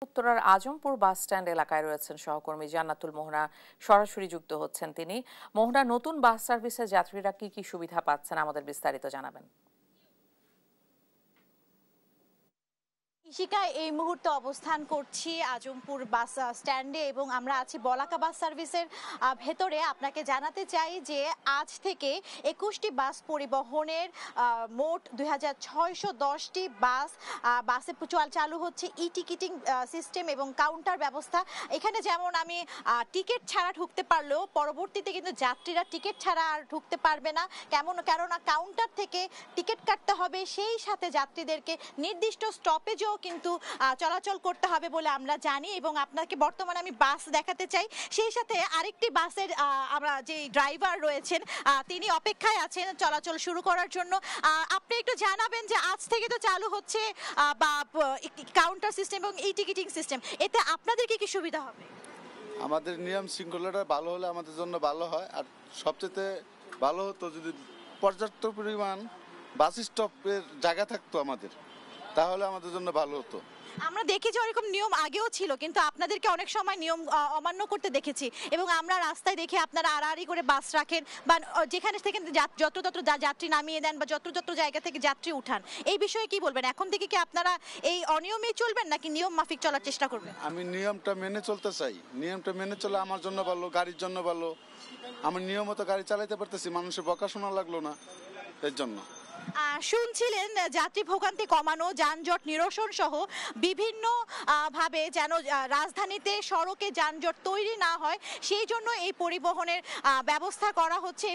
উত্তরার Azampur bus stand এলাকায় রয়েছেন সহকর্মী জান্নাতুল মোহনা। সরাসরি যুক্ত হচ্ছেন তিনি। মোহনা, নতুন বাস সার্ভিসে যাত্রীরা কি কি সুবিধা পাচ্ছেন আমাদের বিস্তারিত জানাবেন। ইশিকা, এই মুহূর্তে অবস্থান করছি আজমপুর বাস স্ট্যান্ডে এবং আমরা আছি বলাকা বাস সার্ভিসের ভেতরে। আপনাকে জানাতে চাই যে আজ থেকে 21টি বাস পরিবহনের মোট 2610টি বাসে চালু হচ্ছে ই টিকিটিং সিস্টেম এবং কাউন্টার ব্যবস্থা। এখানে যেমন আমি টিকিট ছাড়া ঢুকতে পারলেও পরবর্তীতে কিন্তু যাত্রীরা টিকিট ছাড়া আর ঢুকতে পারবে না। কেননা কাউন্টার থেকে টিকিট কাটতে হবে, সেই সাথে যাত্রীদেরকে নির্দিষ্ট স্টপেজও কিন্তু চলাচল করতে হবে বলে আমরা জানি। এবং আপনাকে বর্তমানে আমি বাস দেখাতে চাই, সেই সাথে আরেকটি বাসের আমরা যে ড্রাইভার রয়েছেন তিনি অপেক্ষায় আছেন চলাচল শুরু করার জন্য। আপনি একটু জানাবেন যে আজ থেকে তো চালু হচ্ছে বা কাউন্টার সিস্টেম এবং ই টিকিটিং সিস্টেম, এতে আপনাদের কি কি সুবিধা হবে? আমাদের নিয়ম শৃঙ্খলাটা ভালো হলে আমাদের জন্য ভালো হয়। আর সবচেয়ে ভালো হতো যদি পর্যাপ্ত পরিমাণ বাস স্টপের জায়গা থাকতো আমাদের, তাহলে আমাদের জন্য ভালো হতো। আমরা দেখি যে ওরকম নিয়ম আগেও ছিল, কিন্তু আপনাদেরকে অনেক সময় নিয়ম অমান্য করতে দেখেছি এবং আমরা রাস্তায় দেখি আপনারা আড়াআড়ি করে বাস রাখেন বা যেখানে থেকে যত্র যাত্রী নামিয়ে দেন বা যত্র জায়গা থেকে যাত্রী উঠান। এই বিষয়ে কি বলবেন? এখন থেকে কি আপনারা এই অনিয়মেই চলবেন নাকি নিয়ম মাফিক চলার চেষ্টা করবেন? আমি নিয়মটা মেনে চলতে চাই। নিয়মটা মেনে চলে আমার জন্য ভালো, গাড়ির জন্য ভালো। আমি নিয়মিত গাড়ি চালাতে পারতেছি, মানুষের বকা শোনা লাগলো না, এর জন্য। শুনছিলেন যাত্রী ভোগান্তি কমানো, যানজট নিরসন সহ বিভিন্ন ভাবে যেন রাজধানীতে সড়কে যানজট তৈরি না হয়, সেই জন্য এই পরিবহনের ব্যবস্থা করা হচ্ছে।